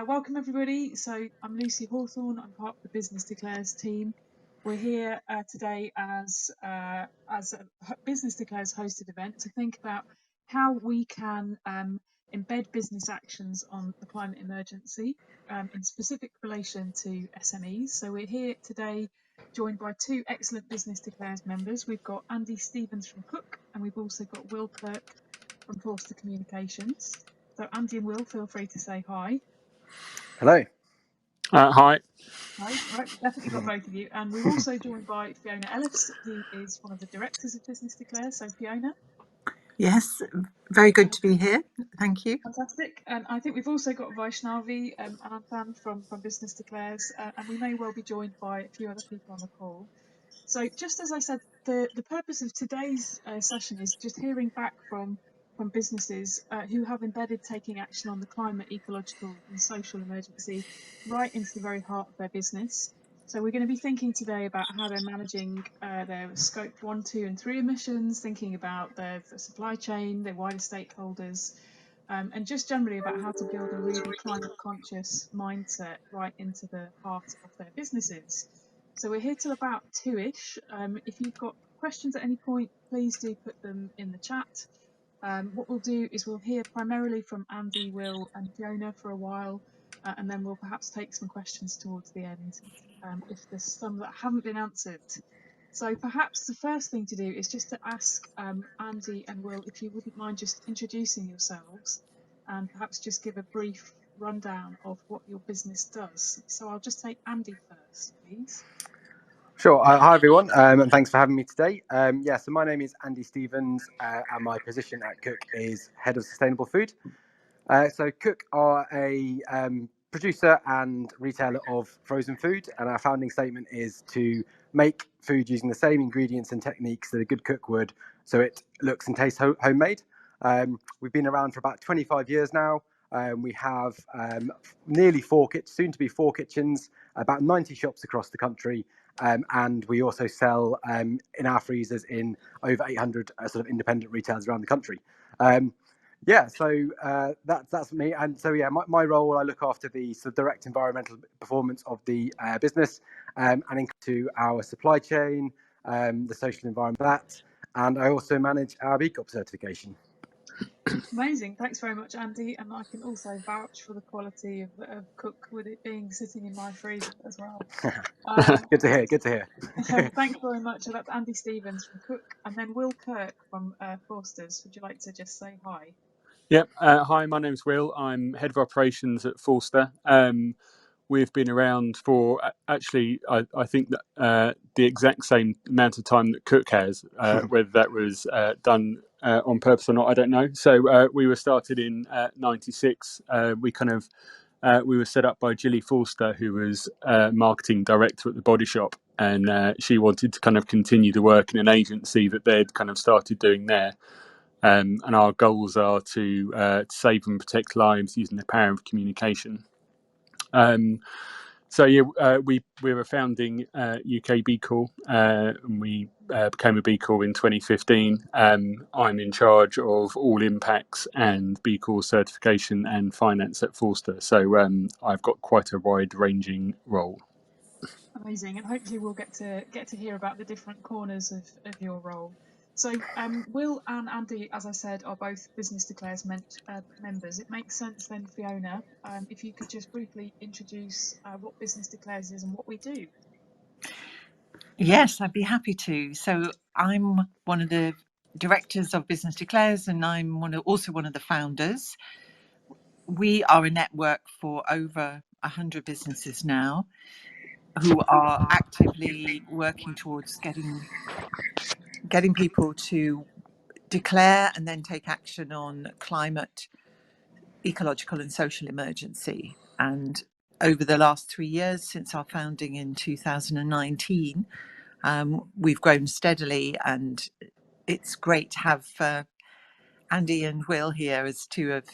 Welcome everybody. So I'm Lucy Hawthorne. I'm part of the Business Declares team. We're here today as a Business Declares hosted event to think about how we can embed business actions on the climate emergency in specific relation to SMEs. So we're here today joined by two excellent Business Declares members. We've got Andy Stevens from Cook, and we've also got Will Kirk from Forster Communications. So Andy and Will, feel free to say hi. Hello. Hi. Hi. Right, definitely got both of you. And we're also joined by Fiona Ellis, who is one of the directors of Business Declare. So Fiona. Yes, very good to be here. Thank you. Fantastic. And I think we've also got Vaishnavi and Ananthan from Business Declares, and we may well be joined by a few other people on the call. So just as I said, the purpose of today's session is just hearing back from businesses who have embedded taking action on the climate, ecological and social emergency right into the very heart of their business. So we're going to be thinking today about how they're managing their scope 1, 2 and 3 emissions, thinking about their supply chain, their wider stakeholders, and just generally about how to build a really climate conscious mindset right into the heart of their businesses. So we're here till about 2ish. If you've got questions at any point, please do put them in the chat. What we'll do is we'll hear primarily from Andy, Will and Fiona for a while, and then we'll perhaps take some questions towards the end if there's some that haven't been answered. So perhaps the first thing to do is just to ask Andy and Will if you wouldn't mind just introducing yourselves and perhaps just give a brief rundown of what your business does. So I'll just take Andy first, please. Sure. Hi, everyone, and thanks for having me today. So my name is Andy Stevens, and my position at Cook is Head of Sustainable Food. So Cook are a producer and retailer of frozen food, and our founding statement is to make food using the same ingredients and techniques that a good cook would, so it looks and tastes homemade. We've been around for about 25 years now. We have nearly soon to be 4 kitchens, about 90 shops across the country. And we also sell in our freezers in over 800 sort of independent retailers around the country. So that's me. And so my role, I look after the sort of direct environmental performance of the business, and into our supply chain, the social environment, and I also manage our B Corp certification. Amazing, thanks very much, Andy. And I can also vouch for the quality of Cook, with it being sitting in my freezer as well. Good to hear. Thanks very much. So that's Andy Stevens from Cook, and then Will Kirk from Forsters. Would you like to just say hi? Yep. Hi, my name's Will. I'm head of operations at Forster. We've been around for actually, I think that the exact same amount of time that Cook has. Whether that was done on purpose or not, I don't know. So we were started in '96. We were set up by Gilly Forster, who was marketing director at the Body Shop, and she wanted to kind of continue the work in an agency that they'd kind of started doing there. And our goals are to save and protect lives using the power of communication. We were founding UK B Corp, and we became a B Corp in 2015. I'm in charge of all impacts and B Corp certification and finance at Forster. So I've got quite a wide-ranging role. Amazing, and hopefully we'll get to hear about the different corners of your role. So Will and Andy, as I said, are both Business Declares members. It makes sense then, Fiona, if you could just briefly introduce what Business Declares is and what we do. Yes, I'd be happy to. So I'm one of the directors of Business Declares, and I'm also one of the founders. We are a network for over 100 businesses now who are actively working towards getting people to declare and then take action on climate, ecological and social emergency. And over the last 3 years, since our founding in 2019, we've grown steadily, and it's great to have Andy and Will here as two of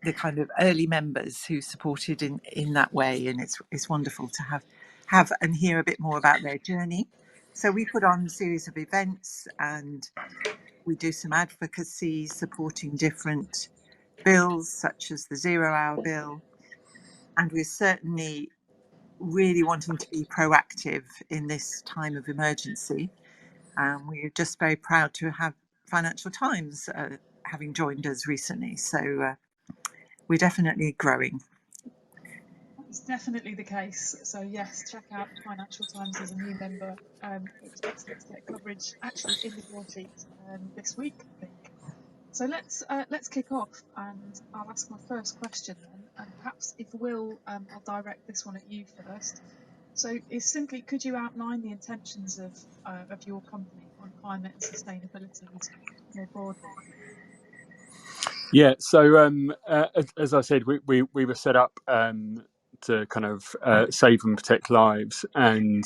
the kind of early members who supported in that way, and it's wonderful to have and hear a bit more about their journey. So we put on a series of events, and we do some advocacy supporting different bills such as the 0 Hour Bill, and we're certainly really wanting to be proactive in this time of emergency. We're just very proud to have Financial Times having joined us recently. So we're definitely growing. That's definitely the case. So yes, check out the Financial Times as a new member. It was excellent to get coverage actually in the broadsheet this week, I think. So let's kick off, and I'll ask my first question then. And perhaps if Will, I'll direct this one at you first. So it's simply, could you outline the intentions of your company on climate and sustainability more broadly? Yeah, so as I said, we were set up to kind of save and protect lives, and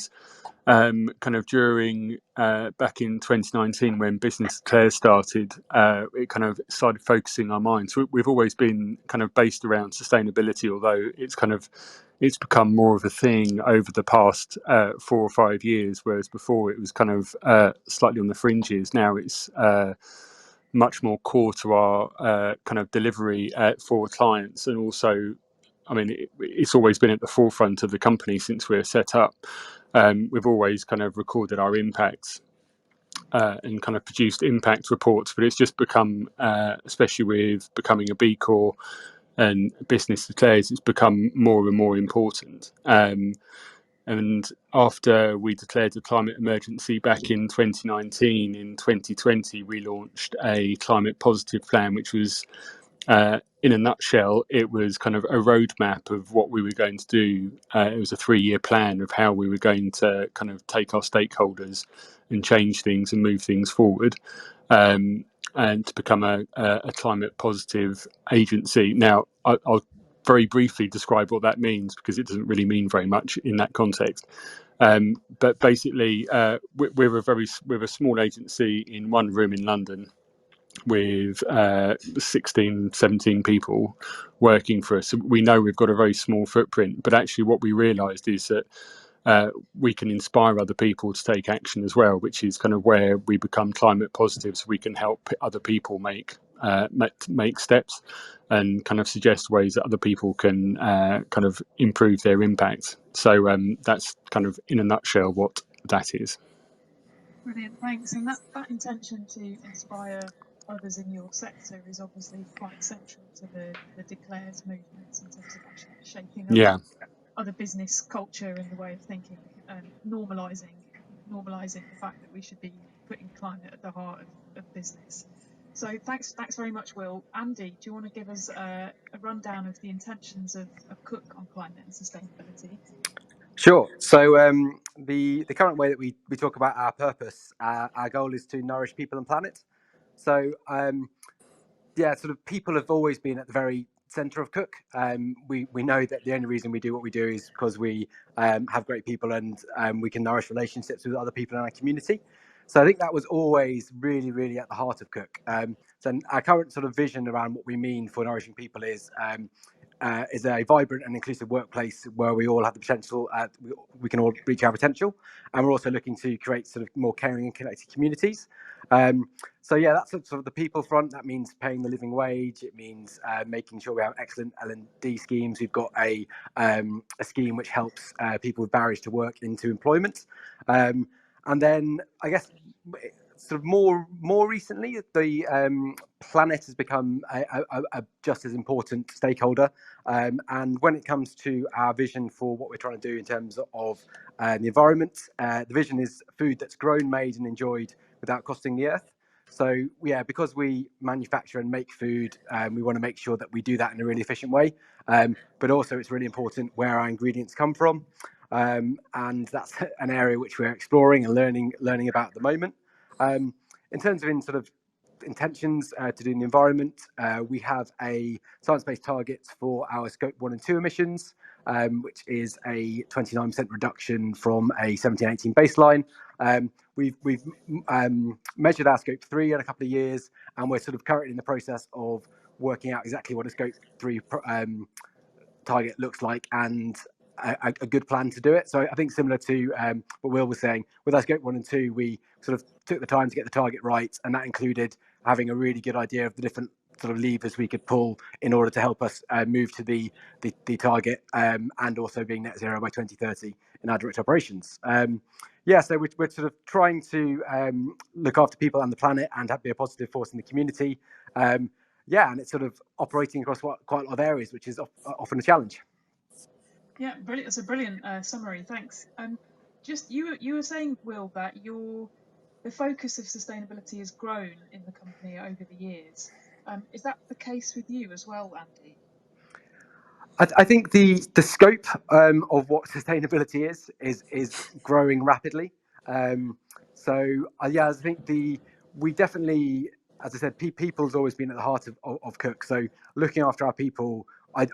kind of during back in 2019 when Business Declares started, it kind of started focusing our minds. We've always been kind of based around sustainability, although it's become more of a thing over the past 4 or 5 years, whereas before it was kind of slightly on the fringes. Now it's much more core to our kind of delivery for clients, and also, I mean, it's always been at the forefront of the company since we're set up. We've always kind of recorded our impacts and kind of produced impact reports, but it's just become, especially with becoming a B Corp and Business Declares, it's become more and more important. And after we declared the climate emergency back in 2019, in 2020, we launched a climate positive plan, which was, in a nutshell, it was kind of a roadmap of what we were going to do. It was a 3-year plan of how we were going to kind of take our stakeholders and change things and move things forward, and to become a climate positive agency. Now, I'll very briefly describe what that means, because it doesn't really mean very much in that context. But basically, we're a small agency in one room in London with 16, 17 people working for us. We know we've got a very small footprint, but actually what we realised is that we can inspire other people to take action as well, which is kind of where we become climate positive, so we can help other people make steps and kind of suggest ways that other people can kind of improve their impact. So that's kind of in a nutshell what that is. Brilliant, thanks. And that intention to inspire others in your sector is obviously quite central to the Declares movement in terms of actually shaping Yeah. other business culture and the way of thinking, and normalising the fact that we should be putting climate at the heart of business. So thanks very much, Will. Andy, do you want to give us a rundown of the intentions of Cook on climate and sustainability? Sure. So the current way that we talk about our purpose, our goal is to nourish people and planet. So sort of people have always been at the very centre of Cook. We know that the only reason we do what we do is because we have great people, and we can nourish relationships with other people in our community. So I think that was always really, really at the heart of Cook. So our current sort of vision around what we mean for nourishing people is a vibrant and inclusive workplace where we all have the potential, we can all reach our potential, and we're also looking to create sort of more caring and connected communities. So yeah, that's sort of the people front. That means paying the living wage. It means making sure we have excellent L&D schemes. We've got a scheme which helps people with barriers to work into employment. And then I guess sort of more recently, the planet has become a just as important stakeholder. And when it comes to our vision for what we're trying to do in terms of the environment, the vision is food that's grown, made, and enjoyed without costing the earth. So yeah, because we manufacture and make food, we want to make sure that we do that in a really efficient way. But also, it's really important where our ingredients come from, and that's an area which we're exploring and learning about at the moment. In terms of sort of intentions to do in the environment, we have a science-based target for our scope 1 and 2 emissions, which is a 29% reduction from a 17-18 baseline. We've measured our scope 3 in a couple of years, and we're sort of currently in the process of working out exactly what a scope 3 target looks like, and a good plan to do it. So I think similar to what Will was saying, with our scope 1 and 2, we sort of took the time to get the target right, and that included having a really good idea of the different sort of levers we could pull in order to help us move to the target, and also being net zero by 2030 in our direct operations. So we're sort of trying to look after people and the planet and be a positive force in the community. And it's sort of operating across quite a lot of areas, which is often a challenge. Yeah, brilliant. That's a brilliant summary. Thanks. Just you were saying, Will, that the focus of sustainability has grown in the company over the years. Is that the case with you as well, Andy? I think the scope of what sustainability is growing rapidly. I think we definitely, as I said, people's always been at the heart of Cook. So looking after our people,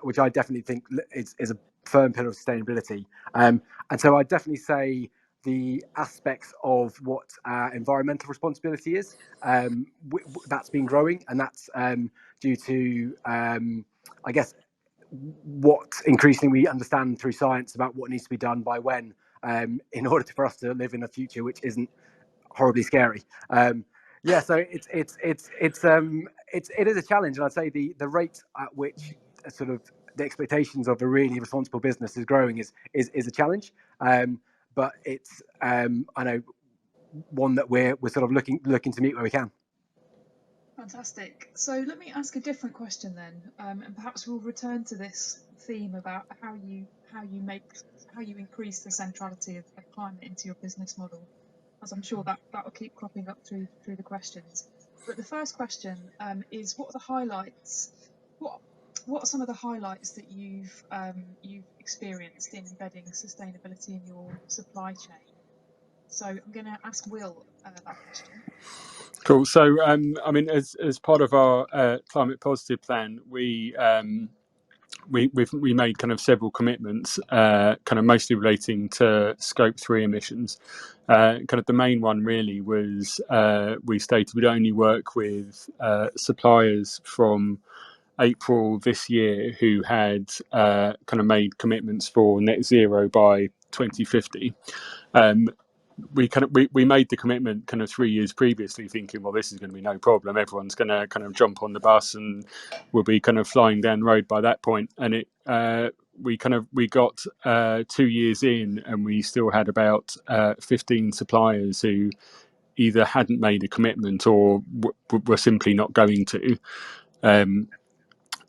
which I definitely think is a firm pillar of sustainability. And so I definitely say the aspects of what our environmental responsibility is, that's been growing, and that's due to I guess what increasingly we understand through science about what needs to be done by when, in order for us to live in a future which isn't horribly scary. So it is a challenge, and I'd say the rate at which sort of the expectations of a really responsible business is growing is a challenge. But it's I know one that we're sort of looking to meet where we can. Fantastic. So let me ask a different question then, and perhaps we'll return to this theme about how you increase the centrality of climate into your business model, as I'm sure that will keep cropping up through the questions. But the first question is, what are the highlights? What are some of the highlights that you've experienced in embedding sustainability in your supply chain? So I'm going to ask Will that question. Cool. So, as part of our climate positive plan, we made kind of several commitments, kind of mostly relating to Scope 3 emissions. Kind of the main one really was we stated we'd only work with suppliers from April this year who had kind of made commitments for net zero by 2050. We made the commitment kind of 3 years previously, thinking, well, this is going to be no problem. Everyone's going to kind of jump on the bus and we'll be kind of flying down the road by that point. And we got 2 years in, and we still had about 15 suppliers who either hadn't made a commitment or were simply not going to.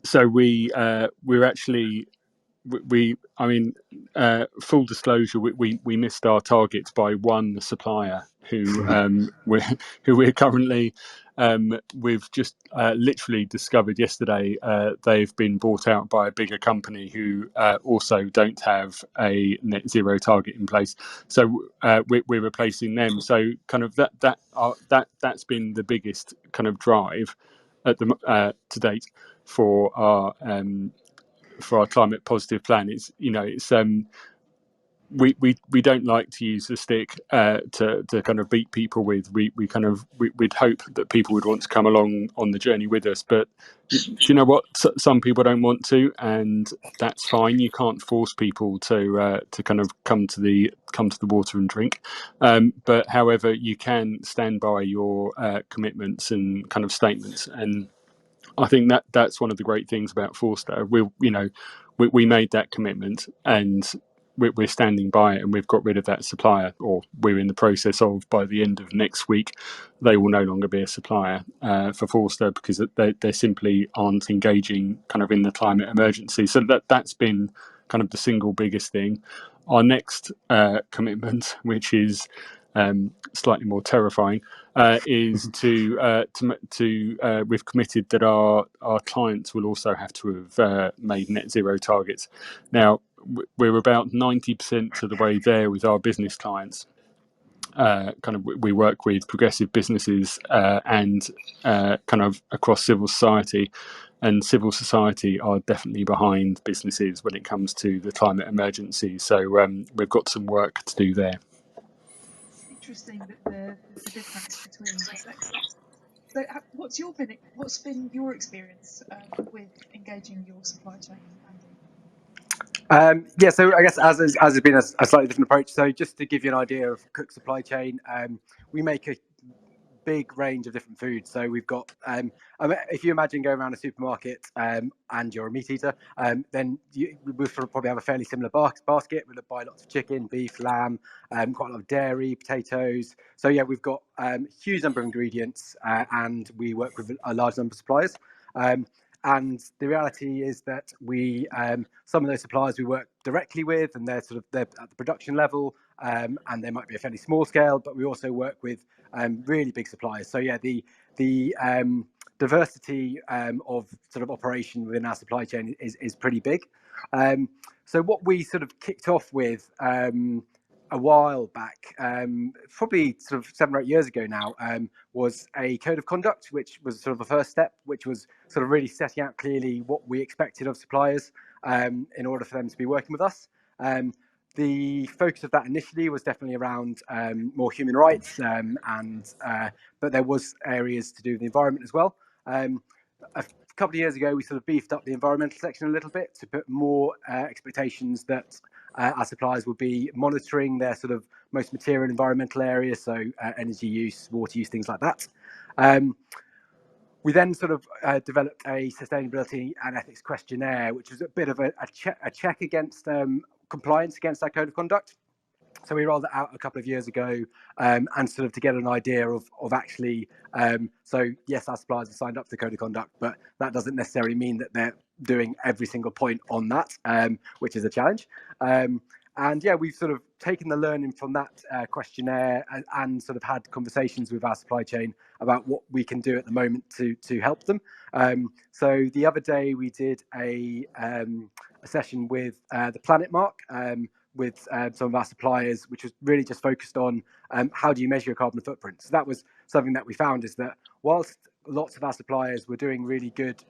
So we're actually. Full disclosure, we missed our targets by one supplier who we're currently we've just literally discovered yesterday they've been bought out by a bigger company who also don't have a net zero target in place. So we're replacing them. So kind of that's been the biggest kind of drive at the to date for our climate positive plan. We don't like to use the stick to kind of beat people with. We'd hope that people would want to come along on the journey with us, but you know what? Some people don't want to, and that's fine. You can't force people to kind of come to the water and drink. But however, you can stand by your commitments and kind of statements. And I think that's one of the great things about Forster. We made that commitment, and we're standing by it, and we've got rid of that supplier, or we're in the process of. By the end of next week, they will no longer be a supplier for Forster, because they simply aren't engaging kind of in the climate emergency. So that's been kind of the single biggest thing. Our next commitment, which is slightly more terrifying, is we've committed that our clients will also have to have made net zero targets. Now we're about 90% of the way there with our business clients. We work with progressive businesses and kind of across civil society, and civil society are definitely behind businesses when it comes to the climate emergency. So we've got some work to do there. Interesting that the difference between the sexes. So what's been your experience with engaging your supply chain, Andy? So I guess as has been a slightly different approach. So just to give you an idea of Cook's supply chain, we make a big range of different foods. So we've got, if you imagine going around a supermarket and you're a meat eater, then we'll sort of probably have a fairly similar basket. We'll buy lots of chicken, beef, lamb, quite a lot of dairy, potatoes. So yeah, we've got a huge number of ingredients, and we work with a large number of suppliers. And the reality is that we, some of those suppliers we work directly with, and they're at the production level, and they might be a fairly small scale, but we also work with really big suppliers. So yeah, the diversity of sort of operation within our supply chain is pretty big. So what we sort of kicked off with a while back, probably sort of 7 or 8 years ago now, was a code of conduct, which was sort of the first step, which was sort of really setting out clearly what we expected of suppliers in order for them to be working with us. The focus of that initially was definitely around more human rights, but there was areas to do with the environment as well. A couple of years ago, we sort of beefed up the environmental section a little bit to put more expectations that our suppliers will be monitoring their sort of most material environmental areas, so energy use, water use, things like that. We then sort of developed a sustainability and ethics questionnaire, which was a bit of a check against compliance against our code of conduct. So we rolled it out a couple of years ago, and sort of to get an idea of actually, so yes, our suppliers have signed up to the code of conduct, but that doesn't necessarily mean that they're doing every single point on that, which is a challenge. And yeah, we've sort of taken the learning from that questionnaire and sort of had conversations with our supply chain about what we can do at the moment to help them. So the other day we did a session with the Planet Mark, with some of our suppliers, which was really just focused on how do you measure your carbon footprint. So that was something that we found, is that whilst lots of our suppliers were doing really good,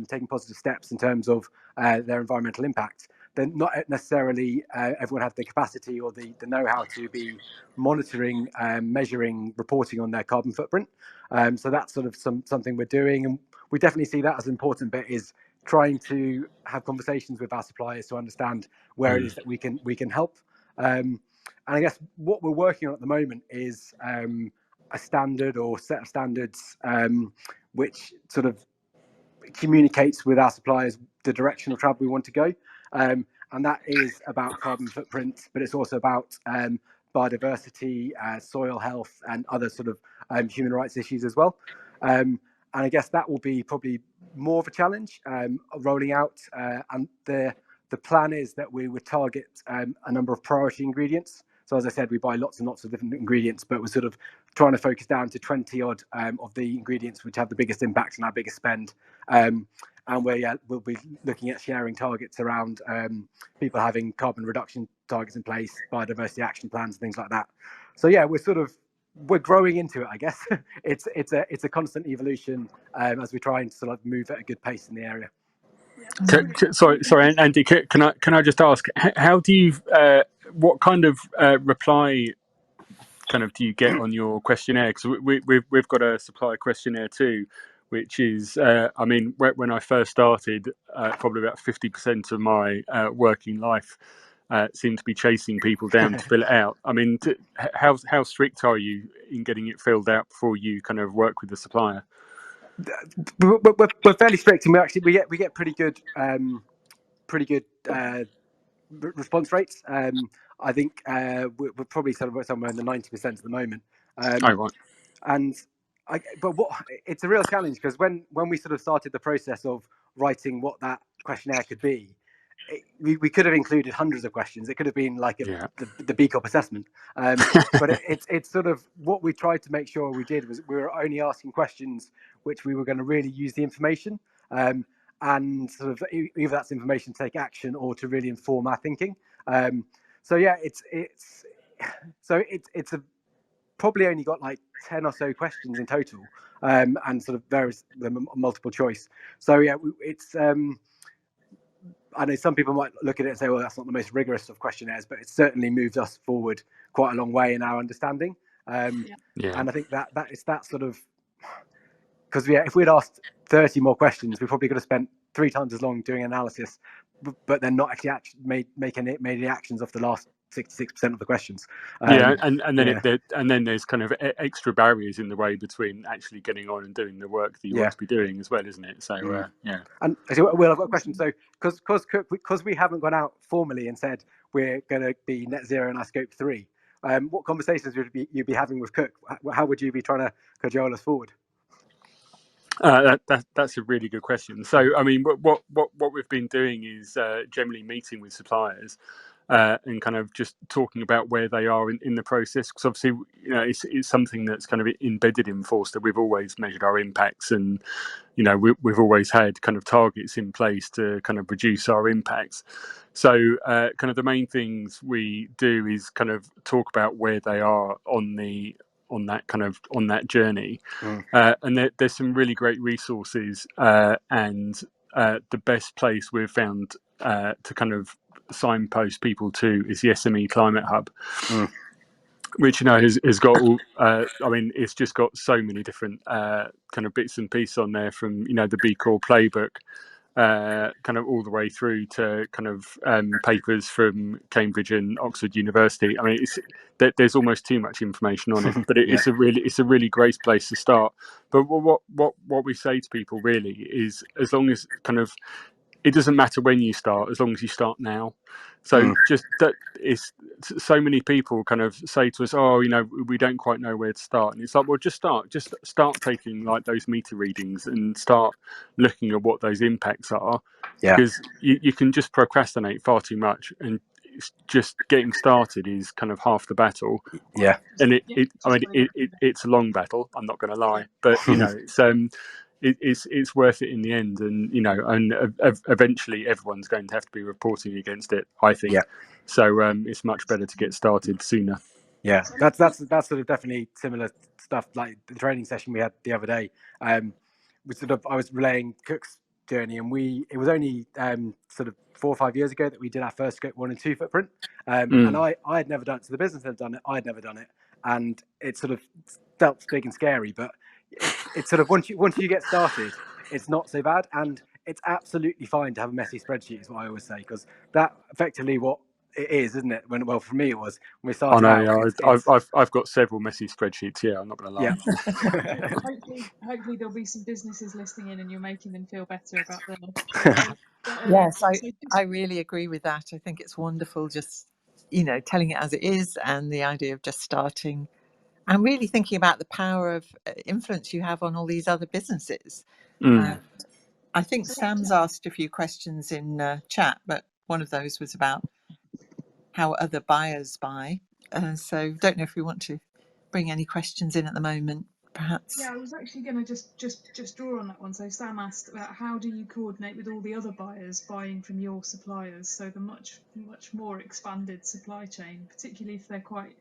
taking positive steps in terms of their environmental impact, then not necessarily everyone had the capacity or the know-how to be monitoring, measuring, reporting on their carbon footprint. So that's sort of something we're doing, and we definitely see that as an important bit, is trying to have conversations with our suppliers to understand where it is that we can help. And I guess what we're working on at the moment is a standard or set of standards which sort of communicates with our suppliers the direction of travel we want to go. And that is about carbon footprint, but it's also about biodiversity, soil health, and other sort of human rights issues as well. And I guess that will be probably more of a challenge rolling out. And the plan is that we would target a number of priority ingredients. So as I said, we buy lots and lots of different ingredients, but we're sort of trying to focus down to 20 odd of the ingredients which have the biggest impact and our biggest spend. And we'll be looking at sharing targets around people having carbon reduction targets in place, biodiversity action plans, things like that. So yeah, we're growing into it, I guess. It's a constant evolution as we try and sort of move at a good pace in the area. Yeah, sorry, Andy. Can I just ask, how do you, what kind of reply do you get on your questionnaire? Because we've got a supplier questionnaire too, which is, I mean, when I first started, probably about 50% of my working life seemed to be chasing people down to fill it out. I mean, how strict are you in getting it filled out before you kind of work with the supplier? We're fairly strict, and we get pretty good response rates. I think we're probably somewhere in the 90% at the moment. Right. And it's a real challenge, because when we sort of started the process of writing what that questionnaire could be, we could have included hundreds of questions. It could have been like the B Corp assessment. But it's sort of what we tried to make sure we did was we were only asking questions which we were going to really use the information, and sort of either that's information to take action or to really inform our thinking. So yeah, it's a probably only got like 10 or so questions in total, and sort of various multiple choice. So yeah, it's I know some people might look at it and say, well, that's not the most rigorous of questionnaires, but it's certainly moved us forward quite a long way in our understanding. And I think that is that sort of, because if we'd asked 30 more questions, we probably could have spent 3 times as long doing analysis. but then not actually made any actions off the last 66% of the questions. Yeah, and then yeah. and then there's kind of extra barriers in the way between actually getting on and doing the work that you want to be doing as well, isn't it? So yeah. And actually, Will, I've got a question. So because we haven't gone out formally and said we're going to be net zero in our scope 3, what conversations would you be having with Cook? How would you be trying to cajole us forward? That's a really good question. So, I mean, what we've been doing is generally meeting with suppliers and kind of just talking about where they are in the process. Because obviously, it's something that's kind of embedded in Forster. We've always measured our impacts, and we've always had kind of targets in place to kind of reduce our impacts. So, kind of the main things we do is kind of talk about where they are on that journey. And there's some really great resources, and the best place we've found to kind of signpost people to is the SME Climate Hub, which has got all. I mean, it's just got so many different kind of bits and pieces on there, from the B Corp playbook, kind of all the way through to kind of papers from Cambridge and Oxford University. I mean, there's almost too much information on it, but it's a really great place to start. But what we say to people really is, as long as kind of, it doesn't matter when you start, as long as you start now. So just that, is so many people kind of say to us, oh, we don't quite know where to start. And it's like, well, just start taking like those meter readings and start looking at what those impacts are, because you can just procrastinate far too much, and it's just getting started is kind of half the battle. And it's a long battle, I'm not going to lie, but it's worth it in the end, and eventually everyone's going to have to be reporting against it, I think. So it's much better to get started sooner. That's sort of definitely similar stuff. Like the training session we had the other day, I was relaying Cook's journey, and it was only sort of 4 or 5 years ago that we did our first scope 1 and 2 footprint, and I had never done it. So the business had done it, I'd never done it, and it sort of felt big and scary. But it's sort of once you get started, it's not so bad, and it's absolutely fine to have a messy spreadsheet, is what I always say, because that effectively what it is, isn't it? Well, for me it was when we started out. I've got several messy spreadsheets. Yeah, I'm not going to lie. Hopefully there'll be some businesses listening in, and you're making them feel better about them. Yes, I really agree with that. I think it's wonderful, just telling it as it is, and the idea of just starting and really thinking about the power of influence you have on all these other businesses. I think Sam's asked a few questions in chat, but one of those was about how other buyers buy. So don't know if we want to bring any questions in at the moment, perhaps. Yeah, I was actually going to just draw on that one. So Sam asked about how do you coordinate with all the other buyers buying from your suppliers, so the much more expanded supply chain, particularly if they're quite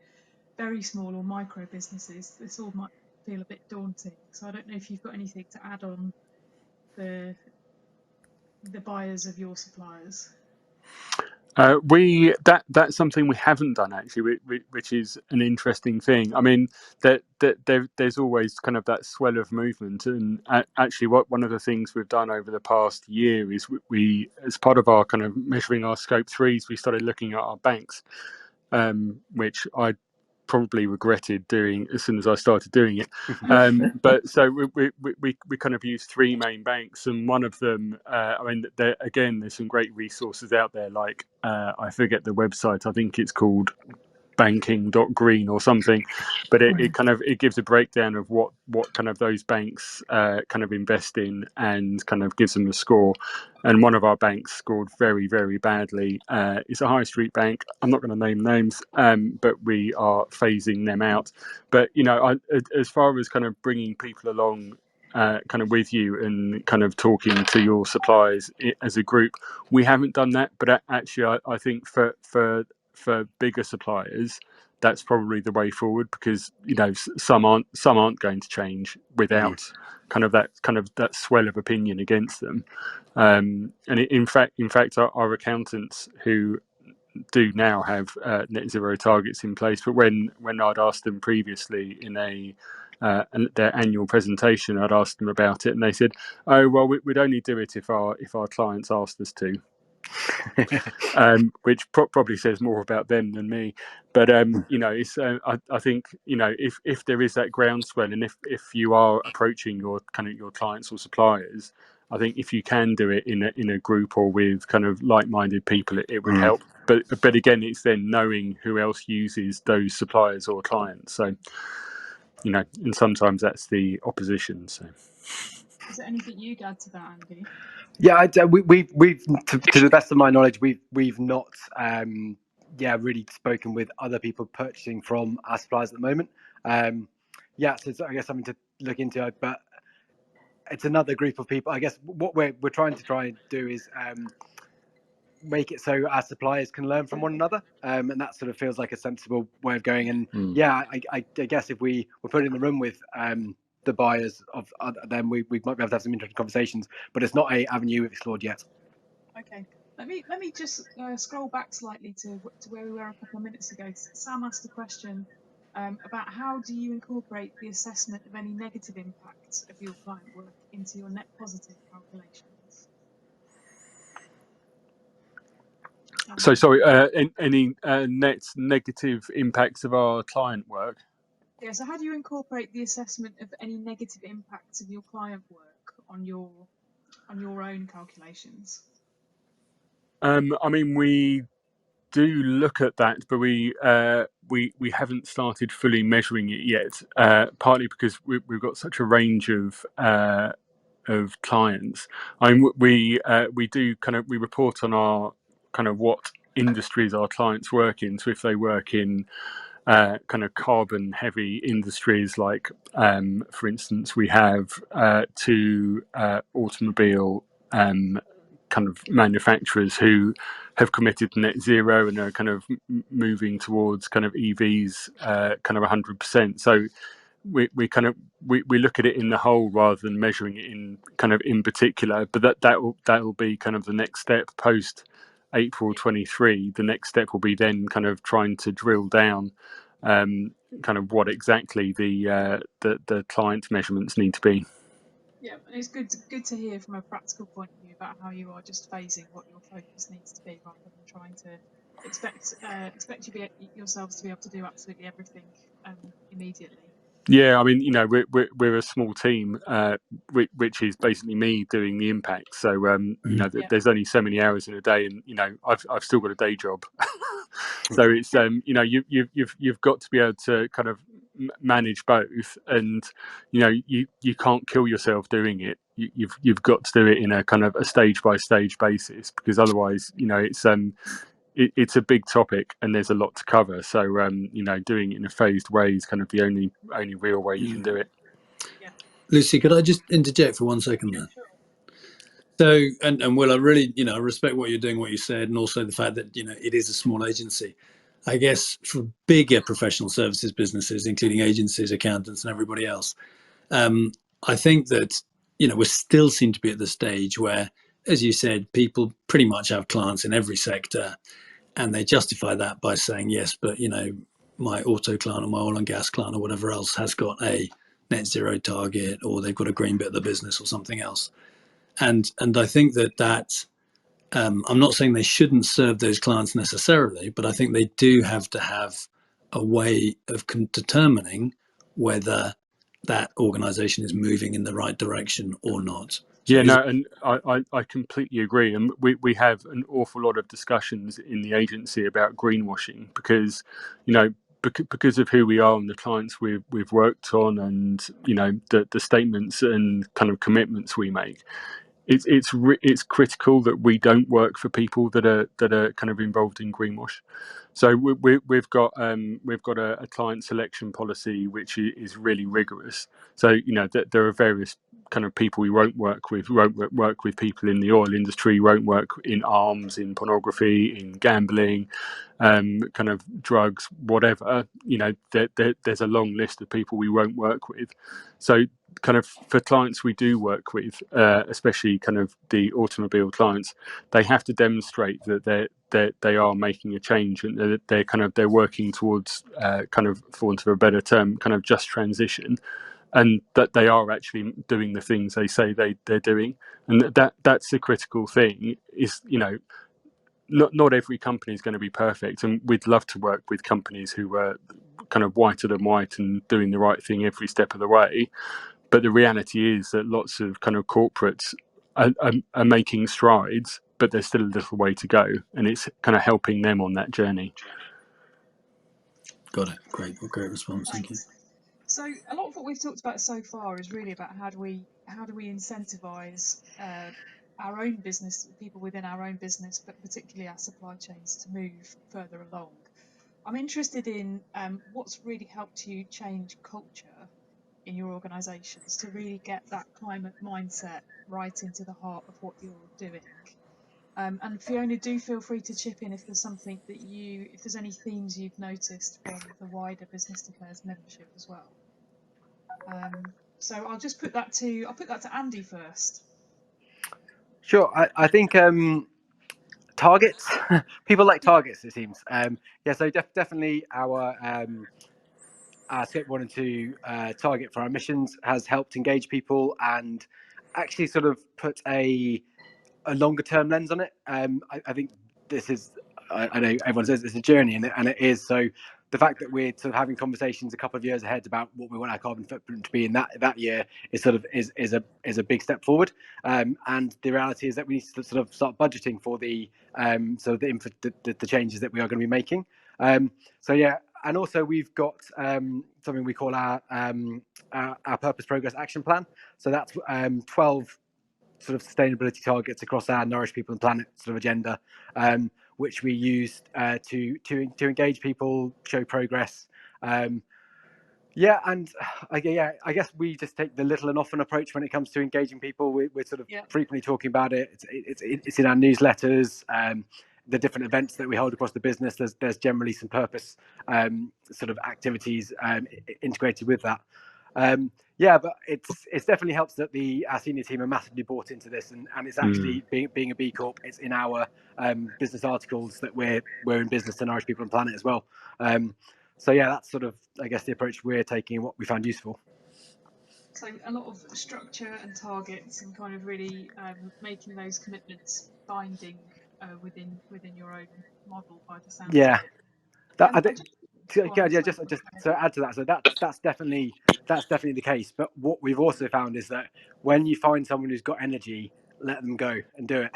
very small or micro businesses. This all might feel a bit daunting. So I don't know if you've got anything to add on the buyers of your suppliers. That's something we haven't done actually, which is an interesting thing. I mean, there's always kind of that swell of movement, and actually, one of the things we've done over the past year is we, as part of our kind of measuring our scope 3s, we started looking at our banks, which I probably regretted doing as soon as I started doing it. But so we kind of use 3 main banks, and one of them, I mean, there's some great resources out there, like I forget the website, I think it's called banking.green or something, but it gives a breakdown of what kind of those banks kind of invest in, and kind of gives them a score. And one of our banks scored very, very badly. It's a high street bank. I'm not going to name names, but we are phasing them out. But as far as kind of bringing people along kind of with you and kind of talking to your suppliers as a group, we haven't done that. But actually, I think for bigger suppliers, that's probably the way forward, because some aren't going to change without kind of that swell of opinion against them. And in fact, our accountants, who do now have net zero targets in place, but when I'd asked them previously in their annual presentation, I'd asked them about it, and they said, "Oh well, we'd only do it if our clients asked us to." which probably says more about them than me. But it's I think if there is that groundswell, and if you are approaching your clients or suppliers, I think if you can do it in a group or with kind of like-minded people, it would help. But again, it's then knowing who else uses those suppliers or clients. So and sometimes that's the opposition. So is there anything you'd add to that, Andy? Yeah, we've to the best of my knowledge, we've not really spoken with other people purchasing from our suppliers at the moment. So I guess something to look into, but it's another group of people. I guess what we're trying to do is make it so our suppliers can learn from one another, and that sort of feels like a sensible way of going. And I guess if we were put in the room with the buyers of then we might be able to have some interesting conversations, but it's not a avenue we've explored yet. Okay, let me just scroll back slightly to where we were a couple of minutes ago. Sam asked a question about how do you incorporate the assessment of any negative impacts of your client work into your net positive calculations. So sorry, any net negative impacts of our client work? Yeah, so how do you incorporate the assessment of any negative impacts of your client work on your own calculations? I mean, we do look at that, but we haven't started fully measuring it yet. Partly because we've got such a range of clients. I mean, we do we report on our kind of what industries our clients work in. So if they work in kind of carbon heavy industries, like for instance, we have two automobile kind of manufacturers who have committed net zero and are kind of moving towards kind of EVs kind of 100%. So we look at it in the whole rather than measuring it in particular. But that will be kind of the next step post April 23. The next step will be then kind of trying to drill down kind of what exactly the client measurements need to be. Yeah, and it's good to hear from a practical point of view about how you are just phasing what your focus needs to be, rather than trying to expect yourselves to be able to do absolutely everything immediately. Yeah, I mean, we're a small team, which is basically me doing the impact. So, there's only so many hours in a day, and I've still got a day job. So it's you've got to be able to kind of manage both, and you can't kill yourself doing it. You've got to do it in a kind of a stage by stage basis, because otherwise, it's a big topic and there's a lot to cover. So doing it in a phased way is kind of the only real way you can do it. Yeah. Lucy, could I just interject for 1 second there? Sure. So, and Will, I really, I respect what you're doing, what you said, and also the fact that, it is a small agency. I guess for bigger professional services businesses, including agencies, accountants, and everybody else, I think that, we still seem to be at the stage where, as you said, people pretty much have clients in every sector, and they justify that by saying, yes, but, my auto client or my oil and gas client or whatever else has got a net zero target, or they've got a green bit of the business or something else. And I think that I'm not saying they shouldn't serve those clients necessarily, but I think they do have to have a way of determining whether that organization is moving in the right direction or not. So Yeah, no, and I completely agree. And we have an awful lot of discussions in the agency about greenwashing, because, because of who we are and the clients we've worked on, and, the statements and kind of commitments we make. It's critical that we don't work for people that are kind of involved in greenwash. So we've got a client selection policy which is really rigorous. So there are various kind of people we won't work with. We won't work with people in the oil industry. We won't work in arms, in pornography, in gambling, kind of drugs, whatever. There's a long list of people we won't work with. So kind of for clients we do work with, especially kind of the automobile clients, they have to demonstrate that they are making a change, and that they're working towards kind of, for want of a better term, kind of just transition, and that they are actually doing the things they say they're doing. And that's the critical thing, is not every company is going to be perfect, and we'd love to work with companies who are kind of whiter than white and doing the right thing every step of the way. But the reality is that lots of kind of corporates are making strides, but there's still a little way to go, and it's kind of helping them on that journey. Got it. Great response. Thank you. So a lot of what we've talked about so far is really about how do we incentivize our own business, people within our own business, but particularly our supply chains, to move further along. I'm interested in what's really helped you change culture in your organisations to really get that climate mindset right into the heart of what you're doing. And Fiona, do feel free to chip in if there's something that if there's any themes you've noticed from the wider Business Declares membership as well. So I'll put that to Andy first. Sure. I think targets. People like targets, it seems. Yeah. So definitely our Scope 1 and 2 target for our emissions has helped engage people and actually sort of put a longer term lens on it. I think this is, I know everyone says it's a journey, and it is. So the fact that we're sort of having conversations a couple of years ahead about what we want our carbon footprint to be in that year is sort of is a big step forward. And the reality is that we need to sort of start budgeting for the sort of the changes that we are going to be making. So yeah, and also we've got something we call our Purpose Progress Action Plan. So that's 12 sort of sustainability targets across our Nourish People and Planet sort of agenda, which we used to engage people, show progress. Yeah, and I guess we just take the little and often approach when it comes to engaging people. We're sort of frequently talking about it. It's in our newsletters. The different events that we hold across the business. There's generally some purpose sort of activities integrated with that. Yeah, but it's definitely helps that our senior team are massively bought into this, and it's actually being a B Corp. It's in our business articles that we're in business to nourish people and planet as well. So yeah, that's sort of, I guess, the approach we're taking and what we found useful. So a lot of structure and targets, and kind of really making those commitments binding within your own model by the sounds of it. Just to add to that, so that's definitely the case. But what we've also found is that when you find someone who's got energy, let them go and do it.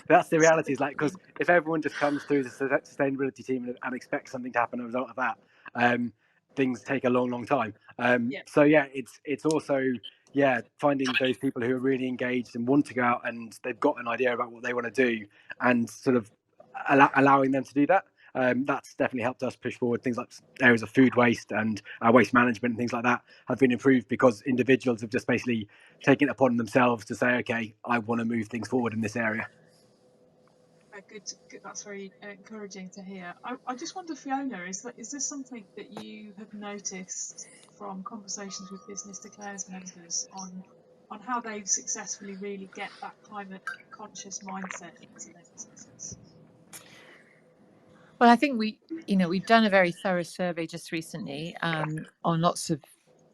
That's the reality. Is like, because if everyone just comes through the sustainability team and expects something to happen as a result of that, things take a long time. So yeah, it's also finding those people who are really engaged and want to go out and they've got an idea about what they want to do, and sort of allowing them to do that. That's definitely helped us push forward. Things like areas of food waste and waste management and things like that have been improved because individuals have just basically taken it upon themselves to say, okay, I want to move things forward in this area. Good. That's very encouraging to hear. I just wonder, Fiona, is this something that you have noticed from conversations with Business Declares members on how they've successfully really get that climate conscious mindset into their businesses? Well, I think we've done a very thorough survey just recently on lots of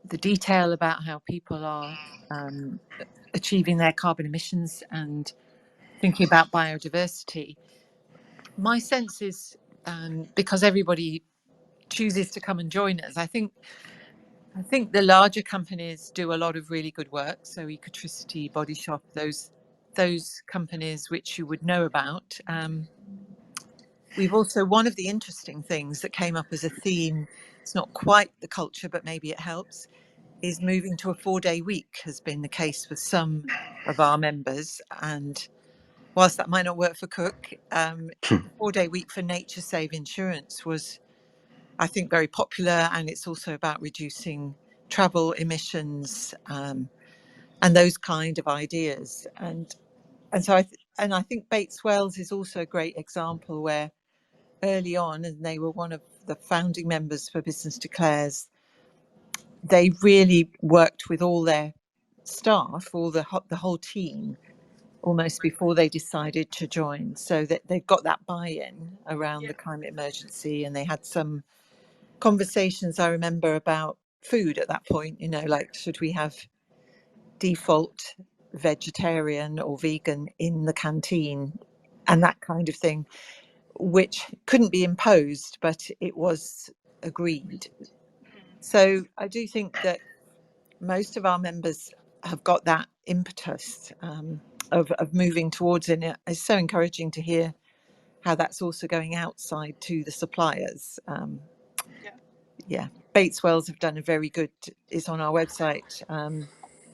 the detail about how people are achieving their carbon emissions and thinking about biodiversity. My sense is, because everybody chooses to come and join us, I think the larger companies do a lot of really good work. So Ecotricity, Body Shop, those companies which you would know about. We've also, one of the interesting things that came up as a theme, it's not quite the culture, but maybe it helps, is moving to a 4-day week has been the case with some of our members. And whilst that might not work for Cook, the 4-day week for Nature Save Insurance was, I think, very popular. And it's also about reducing travel emissions and those kind of ideas. And so I think Bates Wells is also a great example where early on, and they were one of the founding members for Business Declares, they really worked with all their staff, all the whole team, almost before they decided to join, so that they've got that buy-in around the climate emergency. And they had some conversations, I remember, about food at that point, like, should we have default vegetarian or vegan in the canteen and that kind of thing, which couldn't be imposed, but it was agreed. So I do think that most of our members have got that impetus of moving towards it. And it's so encouraging to hear how that's also going outside to the suppliers. Yeah, Bateswells have done a very good, it's on our website,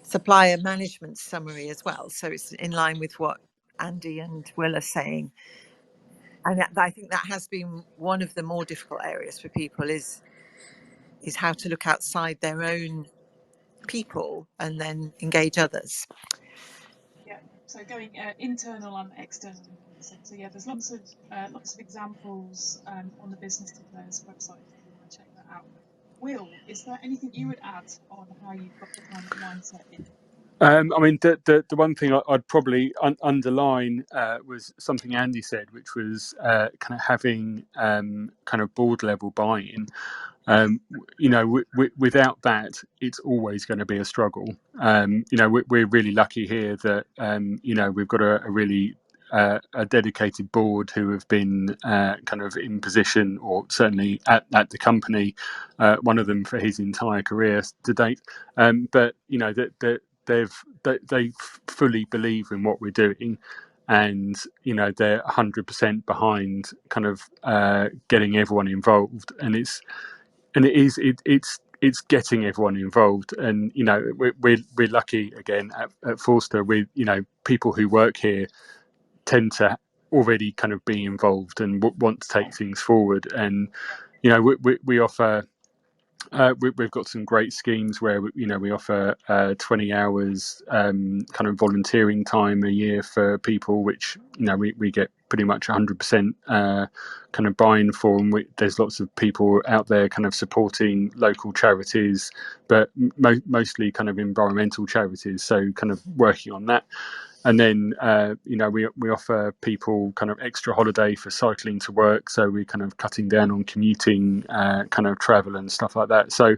supplier management summary as well. So it's in line with what Andy and Will are saying. And I think that has been one of the more difficult areas for people is how to look outside their own people and then engage others. Yeah, so going internal and external influencing. So yeah, there's lots of examples on the Business Declares website if you want to check that out. Will, is there anything you would add on how you've got the kind of mindset in? I mean, the one thing I'd probably underline was something Andy said, which was kind of having kind of board level buy-in. Without that, it's always going to be a struggle. We're really lucky here that we've got a really a dedicated board who have been kind of in position, or certainly at the company, one of them for his entire career to date. But that they fully believe in what we're doing, and they're 100% behind kind of getting everyone involved, and it's getting everyone involved. And we're lucky again at Forster. We people who work here tend to already kind of be involved and want to take things forward. And we offer we've got some great schemes where we offer 20 hours kind of volunteering time a year for people, which we get pretty much 100% kind of buy-in for. And there's lots of people out there kind of supporting local charities, but mostly kind of environmental charities, so kind of working on that. And then we offer people kind of extra holiday for cycling to work, so we're kind of cutting down on commuting kind of travel and stuff like that. So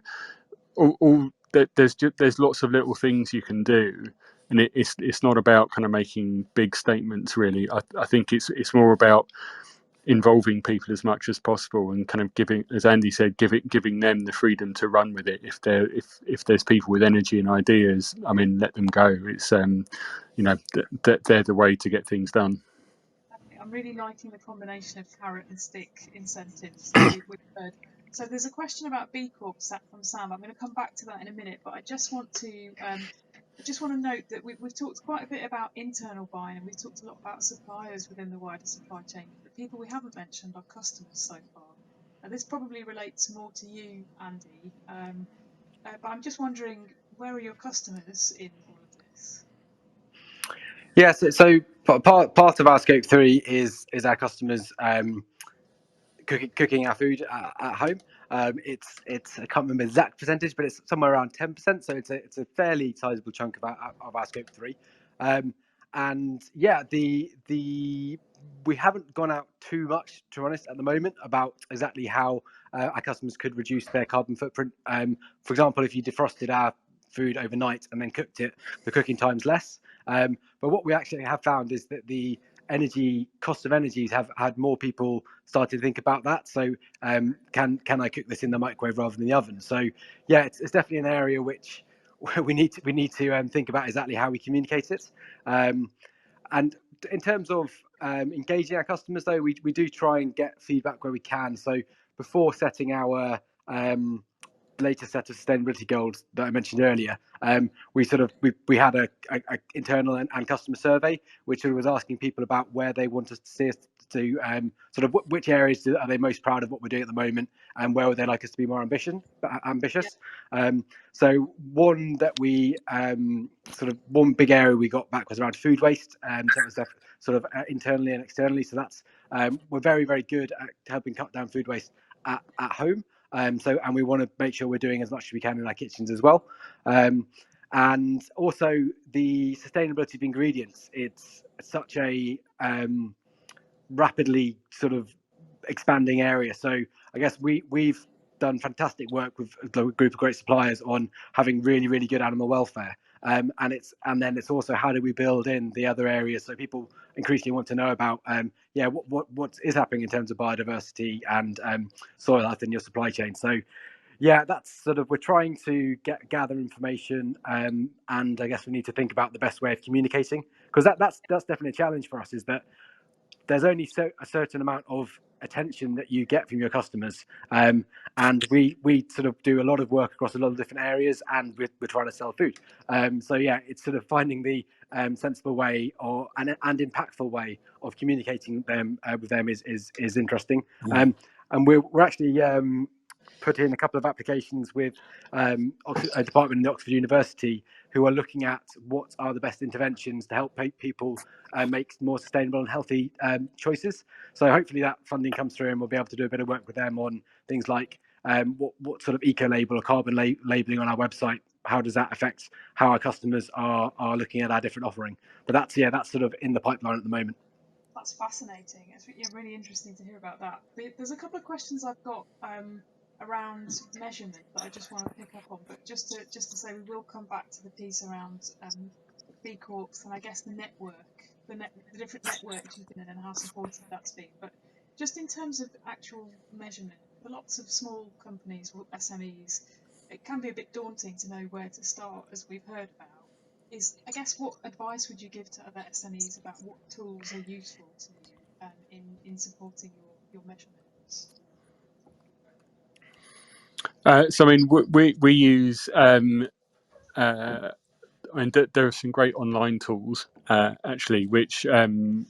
there's lots of little things you can do, and it's not about kind of making big statements really. I think it's more about involving people as much as possible and kind of giving, as Andy said, giving them the freedom to run with it. If there's people with energy and ideas, I mean, let them go. It's they're the way to get things done. I'm really liking the combination of carrot and stick incentives that we've heard. So there's a question about B Corp from Sam. I'm going to come back to that in a minute, but I just want to note that we've talked quite a bit about internal buying, and we've talked a lot about suppliers within the wider supply chain. But the people we haven't mentioned are customers so far. This probably relates more to you, Andy. But I'm just wondering, where are your customers in all of this? Yes, so part of our scope 3 is our customers cooking our food at home. It's I can't remember the exact percentage, but it's somewhere around 10%. So it's a fairly sizable chunk of our scope 3. And yeah, we haven't gone out too much, to be honest, at the moment about exactly how our customers could reduce their carbon footprint. For example, if you defrosted our food overnight and then cooked it, the cooking time's less. But what we actually have found is that the cost of energies have had more people starting to think about that. So can I cook this in the microwave rather than the oven? So yeah, it's definitely an area which we need to think about exactly how we communicate it. And in terms of engaging our customers, though, we do try and get feedback where we can. So before setting our latest set of sustainability goals that I mentioned earlier, we had a internal and customer survey, which was asking people about where they want us to see us to sort of which areas are they most proud of what we're doing at the moment, and where would they like us to be more ambitious. So one that we one big area we got back was around food waste. So that was sort of internally and externally. So that's we're very, very good at helping cut down food waste at home. And we want to make sure we're doing as much as we can in our kitchens as well. And also the sustainability of ingredients. It's such a rapidly sort of expanding area. So I guess we've done fantastic work with a group of great suppliers on having really, really good animal welfare. and then it's also how do we build in the other areas so people increasingly want to know about what is happening in terms of biodiversity and soil health in your supply chain. So yeah, that's sort of, we're trying to gather information, and I guess we need to think about the best way of communicating, because that's definitely a challenge for us, is that there's only a certain amount of attention that you get from your customers, and we sort of do a lot of work across a lot of different areas, and we're trying to sell food. So yeah, it's sort of finding the sensible way and impactful way of communicating with them is interesting. And we're actually put in a couple of applications with a department in the Oxford University who are looking at what are the best interventions to help people make more sustainable and healthy choices. So hopefully that funding comes through and we'll be able to do a bit of work with them on things like what sort of eco-label or carbon labelling on our website, how does that affect how our customers are looking at our different offering. But that's sort of in the pipeline at the moment. That's fascinating. It's really interesting to hear about that. There's a couple of questions I've got around measurement that I just want to pick up on, but just to say, we will come back to the piece around B Corps and I guess the different networks you've been in and how supportive that's been. But just in terms of actual measurement, for lots of small companies or SMEs, it can be a bit daunting to know where to start, as we've heard about. I guess, what advice would you give to other SMEs about what tools are useful to you in supporting your measurements? So I mean, we use there are some great online tools actually, which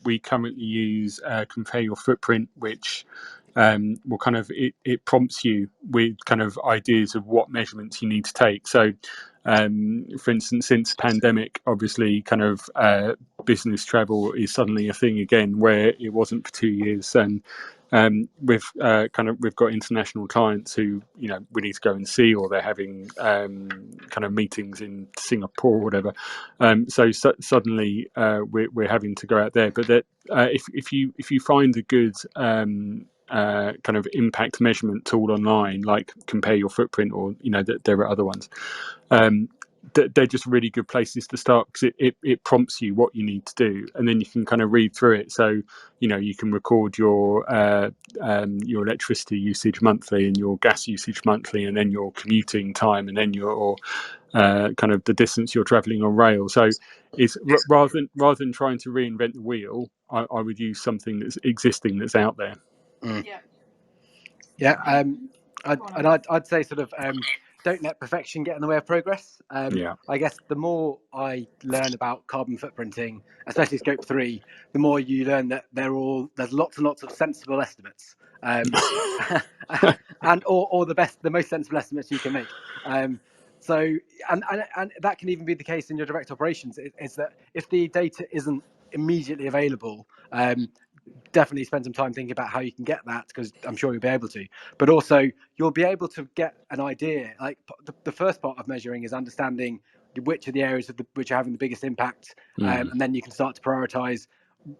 we currently use. Compare Your Footprint, which will kind of it prompts you with kind of ideas of what measurements you need to take. So, for instance, since pandemic, obviously, kind of business travel is suddenly a thing again, where it wasn't for 2 years, and we've got international clients who we need to go and see, or they're having kind of meetings in Singapore or whatever. So suddenly we're having to go out there. But that if you find a good kind of impact measurement tool online, like Compare Your Footprint, or there are other ones. They're just really good places to start, because it prompts you what you need to do, and then you can kind of read through it. So you can record your electricity usage monthly and your gas usage monthly, and then your commuting time, and then your kind of the distance you're traveling on rail. So it's rather than trying to reinvent the wheel, I would use something that's existing, that's out there. I'd say sort of don't let perfection get in the way of progress. I guess the more I learn about carbon footprinting, especially Scope 3, the more you learn that there's lots and lots of sensible estimates, and or the most sensible estimates you can make. So that can even be the case in your direct operations. Is that if the data isn't immediately available, definitely spend some time thinking about how you can get that, because I'm sure you'll be able to. But also, you'll be able to get an idea. Like the first part of measuring is understanding which are the areas which are having the biggest impact, and then you can start to prioritize.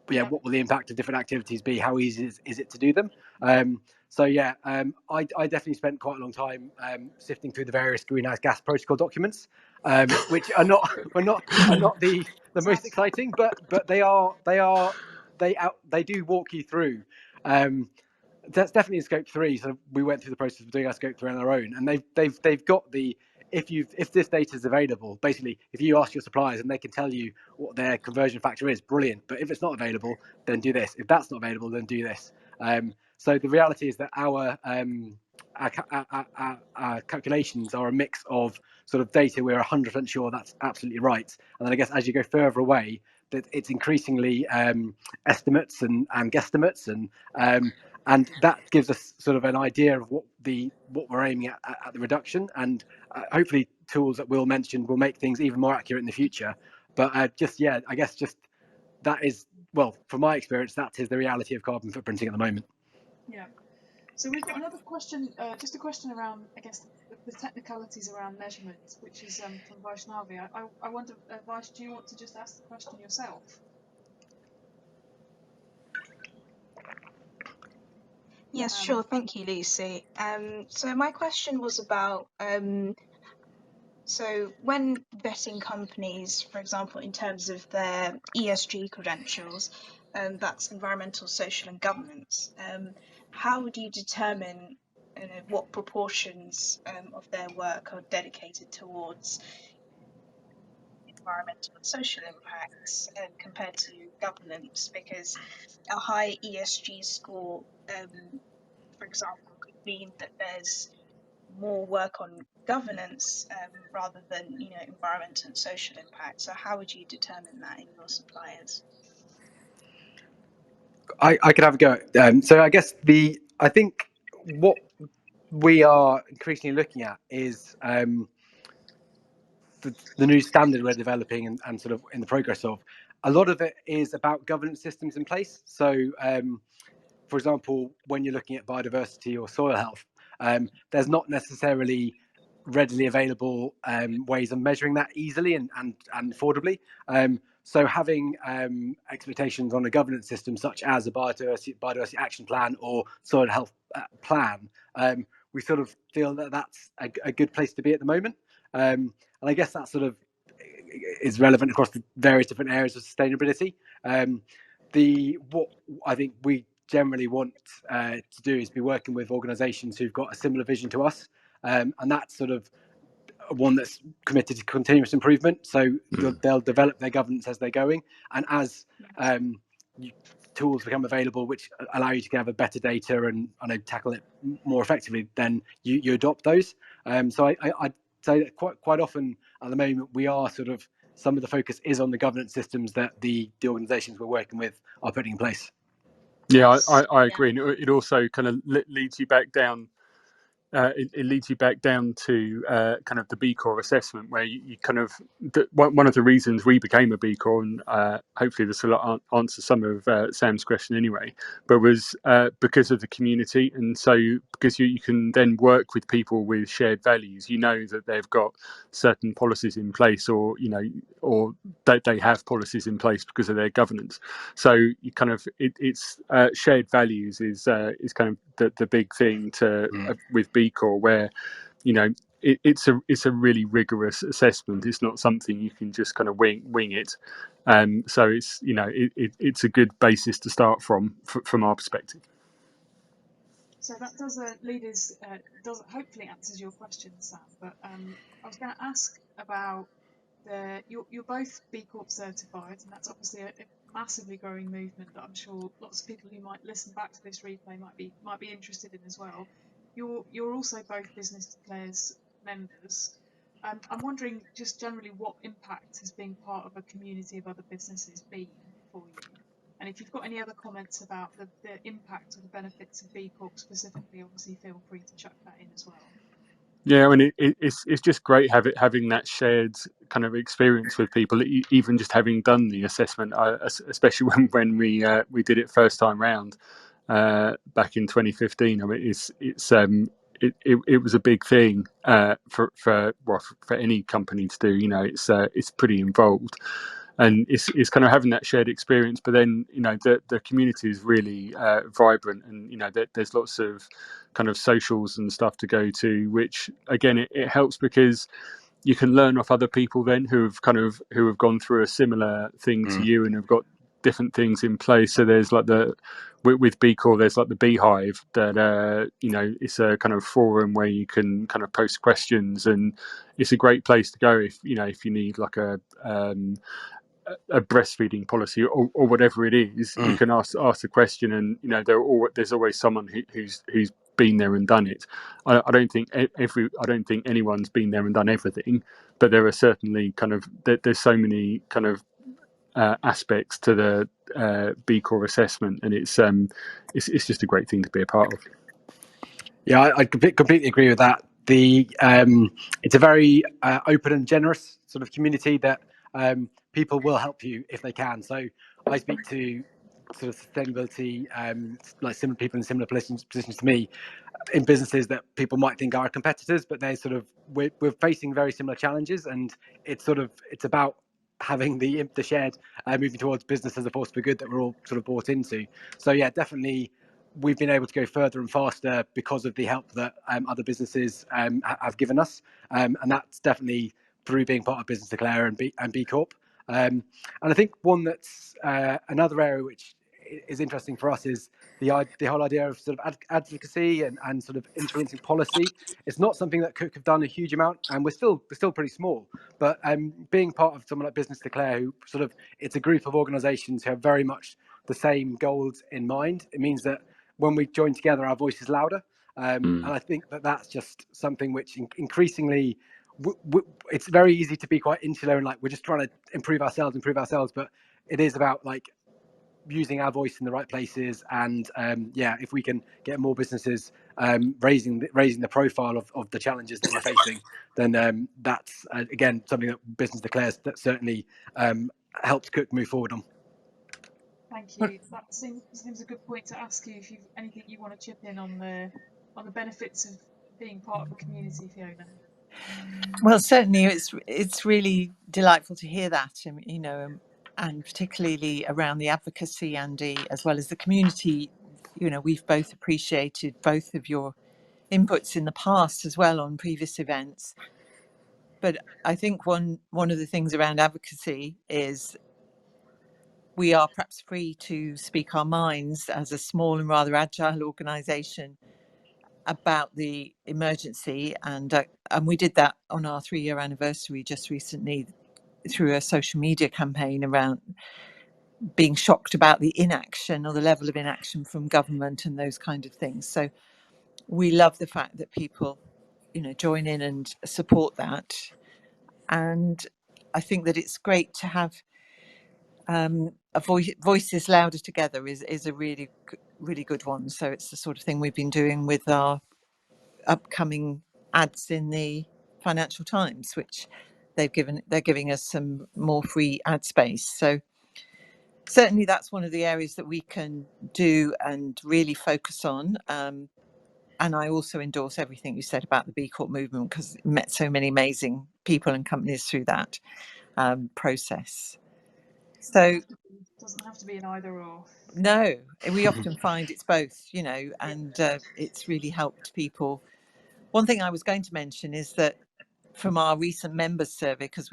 What will the impact of different activities be? How easy is it to do them? I definitely spent quite a long time sifting through the various greenhouse gas protocol documents, which are not the most exciting, but they do walk you through. That's definitely in Scope 3. So we went through the process of doing our Scope 3 on our own, and they've got the if this data is available, basically, if you ask your suppliers and they can tell you what their conversion factor is, brilliant. But if it's not available, then do this. If that's not available, then do this. So the reality is that our calculations are a mix of sort of data we're 100% sure that's absolutely right, and then I guess as you go further away, that it's increasingly estimates and guesstimates, and that gives us sort of an idea of what we're aiming at the reduction, and hopefully tools that we'll mention will make things even more accurate in the future. But I guess just that is, well, from my experience, that is the reality of carbon footprinting at the moment. Yeah. So we've got another question, just a question around, I guess, the technicalities around measurement, which is from Vaishnavi. I wonder, Vash, do you want to just ask the question yourself? Yes, sure. Thank you, Lucy. So my question was about So when vetting companies, for example, in terms of their ESG credentials, that's environmental, social, and governance, how do you determine what proportions of their work are dedicated towards environmental and social impacts compared to governance? Because a high ESG score, for example, could mean that there's more work on governance rather than environmental and social impact. So how would you determine that in your suppliers? I could have a go. So I guess I think what we are increasingly looking at is the new standard we're developing and sort of in the progress of. A lot of it is about governance systems in place. So, for example, when you're looking at biodiversity or soil health, there's not necessarily readily available ways of measuring that easily and affordably. So having expectations on a governance system such as a biodiversity action plan or soil health plan, we sort of feel that that's a good place to be at the moment. And I guess that sort of is relevant across the various different areas of sustainability. What I think we generally want to do is be working with organisations who've got a similar vision to us, and that's sort of one that's committed to continuous improvement. So they'll develop their governance as they're going, and as tools become available which allow you to gather better data and tackle it more effectively, then you adopt those. So I'd say that quite often at the moment we are sort of, some of the focus is on the governance systems that the organisations we're working with are putting in place. Yeah, I agree. And it also kind of leads you back down. It leads you back down to kind of the B Corp assessment, where you kind of, one of the reasons we became a B Corp, and hopefully this will answer some of Sam's question anyway, but was because of the community. And so because you can then work with people with shared values, you know that they've got certain policies in place, or or that they have policies in place because of their governance. So you kind of, it's shared values is kind of the big thing with B Corp, where it's a really rigorous assessment. It's not something you can just kind of wing it. So it's it's a good basis to start from our perspective. So that does lead us, does hopefully answers your question, Sam. But I was going to ask about you're both B Corp certified, and that's obviously a massively growing movement that I'm sure lots of people who might listen back to this replay might be interested in as well. You're also both Business Declares members. I'm wondering just generally what impact has being part of a community of other businesses been for you, and if you've got any other comments about the impact or the benefits of B Corp specifically, obviously feel free to chuck that in as well. Yeah, I mean, it's just great having that shared kind of experience with people, even just having done the assessment, especially when we did it first time round back in 2015. I mean, it was a big thing for any company to do. It's pretty involved, and it's kind of having that shared experience. But then the community is really vibrant, and there's lots of kind of socials and stuff to go to, which again it helps because you can learn off other people then who have gone through a similar thing to you and have got different things in place. So there's like with B Corp, there's like the Beehive that it's a kind of forum where you can kind of post questions, and it's a great place to go if you need like a breastfeeding policy or whatever it is. You can ask the question, and there's always someone who's been there and done it. I don't think anyone's been there and done everything, but there are certainly kind of there's so many kind of aspects to the B Corp assessment, and it's just a great thing to be a part of. Yeah, I completely agree with that. It's a very open and generous sort of community that people will help you if they can. So I speak to sort of sustainability, like similar people in similar positions to me, in businesses that people might think are competitors, but they're sort of we're facing very similar challenges, and it's about having the shared moving towards business as a force for good that we're all sort of bought into. So yeah, definitely we've been able to go further and faster because of the help that other businesses have given us, and that's definitely through being part of Business Declare and B Corp. And I think one that's another area which is interesting for us is the whole idea of sort of advocacy and sort of influencing policy. It's not something that Cook have done a huge amount, and we're still pretty small. But being part of someone like Business Declare, who sort of, it's a group of organisations who have very much the same goals in mind. It means that when we join together, our voice is louder. And I think that that's just something which increasingly, it's very easy to be quite insular and like we're just trying to improve ourselves. But it is about like using our voice in the right places, and if we can get more businesses raising the profile of the challenges that we're facing, then that's again something that Business Declares that certainly helps Cook move forward on. Thank you. That seems a good point to ask you if you've anything you want to chip in on the benefits of being part of a community, Fiona. Well, certainly it's really delightful to hear that, and particularly around the advocacy, Andy, as well as the community. We've both appreciated both of your inputs in the past as well on previous events. But I think one of the things around advocacy is we are perhaps free to speak our minds as a small and rather agile organisation about the emergency, and we did that on our 3-year anniversary just recently through a social media campaign around being shocked about the inaction or the level of inaction from government and those kind of things. So we love the fact that people join in and support that, and I think that it's great to have voices louder together is a really good one. So it's the sort of thing we've been doing with our upcoming ads in the Financial Times, which they're giving us some more free ad space. So certainly that's one of the areas that we can do and really focus on. And I also endorse everything you said about the B Corp movement, because it met so many amazing people and companies through that process. So doesn't have to be an either or. No, we often find it's both, and it's really helped people. One thing I was going to mention is that from our recent members survey, because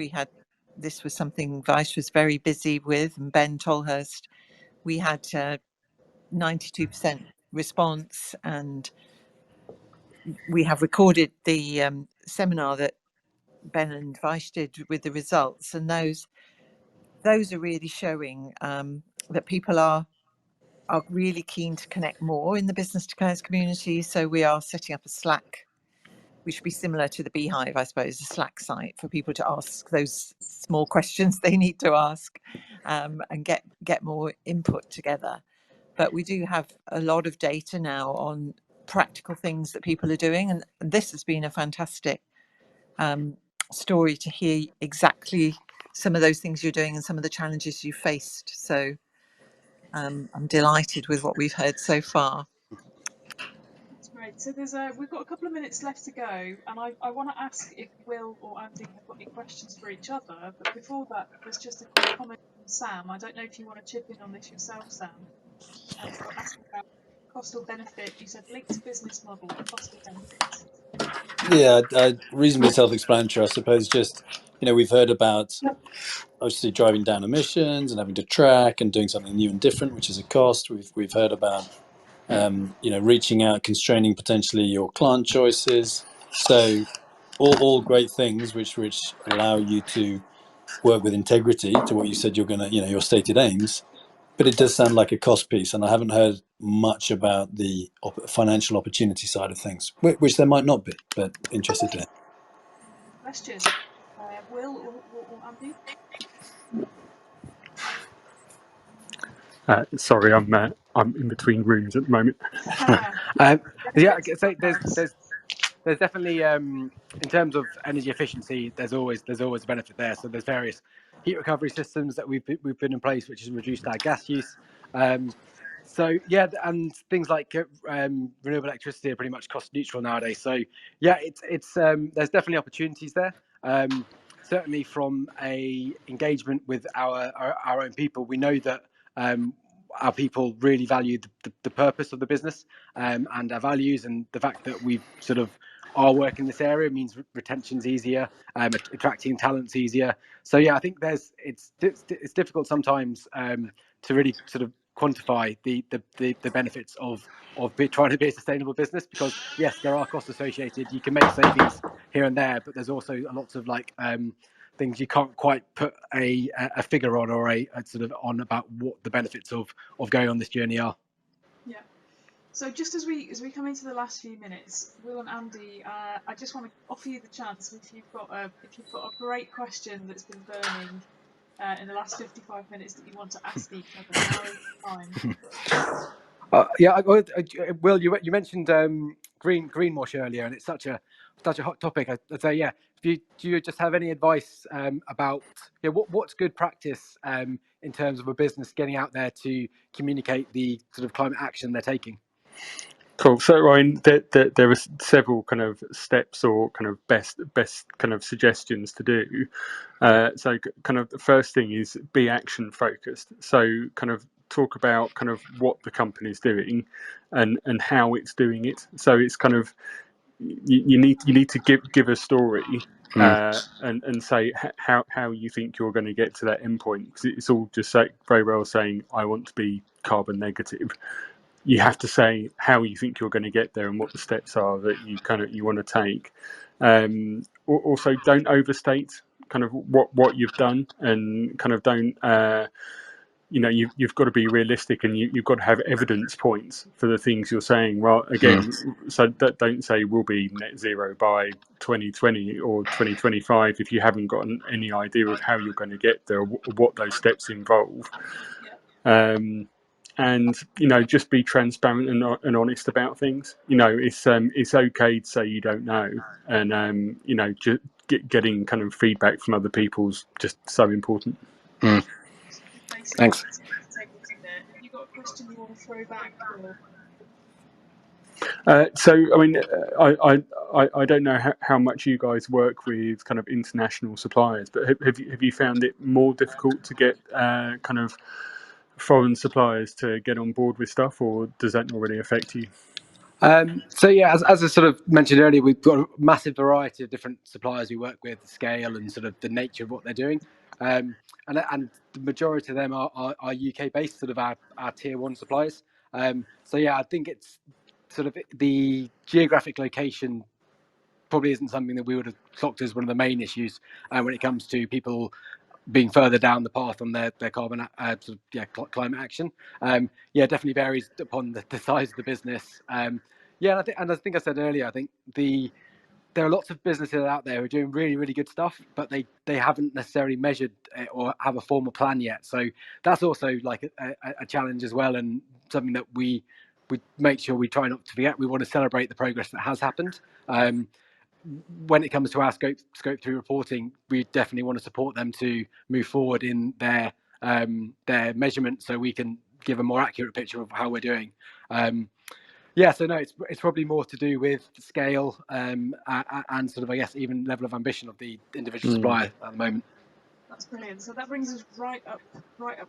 this was something Vice was very busy with, and Ben Tolhurst, we had 92% response, and we have recorded the seminar that Ben and Vice did with the results, and those are really showing that people are really keen to connect more in the Business Declares community. So we are setting up a Slack, which should be similar to the Beehive, I suppose, a Slack site for people to ask those small questions they need to ask, and get more input together. But we do have a lot of data now on practical things that people are doing, and this has been a fantastic story to hear exactly some of those things you're doing and some of the challenges you faced. So I'm delighted with what we've heard so far. That's great. So we've got a couple of minutes left to go, and I want to ask if Will or Andy have got any questions for each other. But before that, there's just a quick comment from Sam. I don't know if you want to chip in on this yourself, Sam. Asking about cost or benefit. You said linked business model, cost or benefit. Yeah, reasonably self-explanatory, I suppose. Just, we've heard about obviously driving down emissions and having to track and doing something new and different, which is a cost. We've heard about reaching out, constraining potentially your client choices. So all great things which allow you to work with integrity to what you said you're going to, your stated aims. But it does sound like a cost piece, and I haven't heard much about the financial opportunity side of things, which there might not be, but interested to hear. Good question. Will or Andy? Sorry, I'm in between rooms at the moment. Yeah, so there's definitely in terms of energy efficiency, there's always a benefit there. So there's various heat recovery systems that we've put in place, which has reduced our gas use. So yeah, and things like renewable electricity are pretty much cost neutral nowadays. So yeah, it's there's definitely opportunities there. Certainly from a engagement with our own people, we know that our people really value the purpose of the business and our values, and the fact that we've sort of are working in this area means retention's easier, attracting talent's easier. So yeah, I think it's difficult sometimes to really sort of quantify the benefits of trying to be a sustainable business, because yes, there are costs associated. You can make savings here and there, but there's also lots of things you can't quite put a figure on, or a sort of on about what the benefits of going on this journey are. Yeah. So just as we come into the last few minutes, Will and Andy, I just want to offer you the chance, if you've got a great question that's been burning in the last 55 minutes that you want to ask each other, now is the time. Yeah, Will, you mentioned greenwash earlier, and it's such a hot topic. I'd say, yeah. Do you just have any advice about what's good practice in terms of a business getting out there to communicate the sort of climate action they're taking? Cool. So, Ryan, there are several kind of steps or kind of best kind of suggestions to do. So, kind of the first thing is be action focused. So, kind of talk about kind of what the company's doing and how it's doing it. So, it's kind of you need to give a story and say how you think you're going to get to that endpoint, because it's all just very well saying I want to be carbon negative. You have to say how you think you're going to get there and what the steps are that you want to take. Also, don't overstate kind of what you've done, and kind of don't you've got to be realistic, and you've got to have evidence points for the things you're saying. Well, again, so don't say we'll be net zero by 2020 or 2025 if you haven't got any idea of how you're going to get there, or what those steps involve. And just be transparent and honest about things. It's okay to say you don't know, and just getting kind of feedback from other people's just so important. Thanks. Have you got a question you want to throw back, Will? So, I mean, I don't know how much you guys work with kind of international suppliers, but have you found it more difficult to get kind of foreign suppliers to get on board with stuff, or does that not really affect you? So yeah, as I sort of mentioned earlier, we've got a massive variety of different suppliers we work with, the scale and sort of the nature of what they're doing, and the majority of them are UK based, sort of our tier one suppliers. So yeah, I think it's sort of the geographic location probably isn't something that we would have clocked as one of the main issues when it comes to people being further down the path on their carbon climate action. Definitely varies upon the size of the business. And I think I said earlier, I think there are lots of businesses out there who are doing really, really good stuff, but they haven't necessarily measured it or have a formal plan yet. So that's also like a challenge as well, and something that we make sure we try not to forget. We want to celebrate the progress that has happened. When it comes to our scope 3 reporting, we definitely want to support them to move forward in their measurement, so we can give a more accurate picture of how we're doing. So no, it's probably more to do with scale and sort of, I guess, even level of ambition of the individual supplier at the moment. That's brilliant. So that brings us right up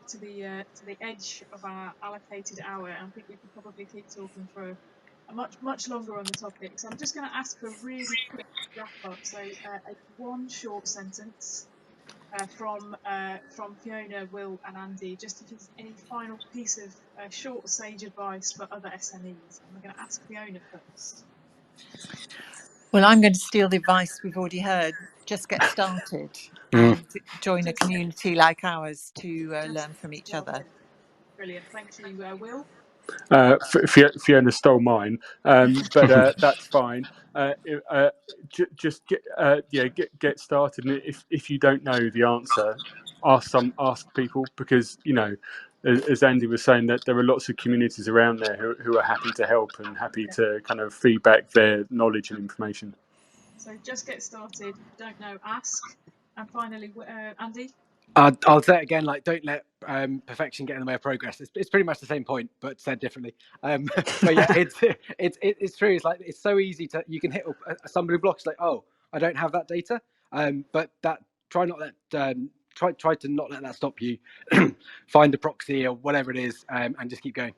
to the edge of our allocated hour, and I think we could probably keep talking for much longer on the topic. So I'm just going to ask for a really quick wrap up. So one short sentence from Fiona, Will, and Andy, just to give any final piece of short sage advice for other SMEs. And we're going to ask Fiona first. Well, I'm going to steal the advice we've already heard. Just get started and join a community like ours to learn from each other. Brilliant. Thank you, Will. Fiona stole mine, but that's fine. Just get started, and if you don't know the answer, ask people, because as Andy was saying, that there are lots of communities around there who are happy to help and happy to kind of feedback their knowledge and information. So just get started. Don't know, ask. And finally, Andy. I'll say it again, like, don't let perfection get in the way of progress. It's pretty much the same point, but said differently. But yeah, it's true. It's like, it's so easy to, you can hit a stumbling block. It's like, oh, I don't have that data. But that try to not let that stop you. Find a proxy or whatever it is, and just keep going.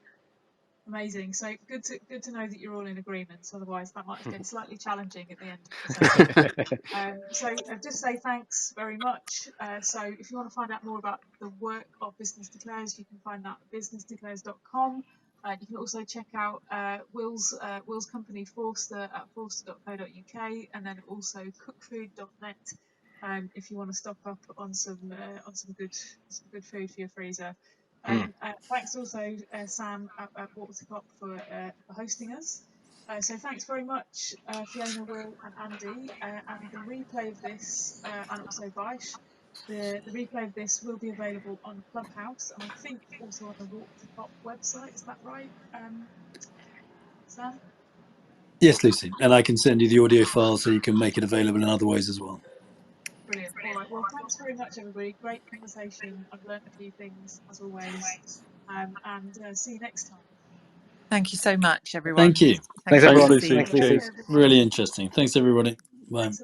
Amazing. So good to know that you're all in agreement. Otherwise, that might have been slightly challenging at the end of the session. So just say thanks very much. So if you want to find out more about the work of Business Declares, you can find that at businessdeclares.com. You can also check out Will's company Forster at forster.co.uk, and then also cookfood.net if you want to stock up on some good food for your freezer. Thanks also Sam at Walk2COP for hosting us. So thanks very much Fiona, Will and Andy, and the replay of this and also Vaish. The replay of this will be available on Clubhouse and I think also on the Walk2COP website. Is that right, Sam? Yes, Lucy, and I can send you the audio file so you can make it available in other ways as well. Brilliant. All right. Well, thanks very much, everybody. Great conversation. I've learnt a few things as always, and see you next time. Thank you so much, everyone. Thank you. Thanks, Thanks, everyone. Lucy. Thanks, Lucy. Cheers. Really interesting. Thanks, everybody. Bye. Thanks.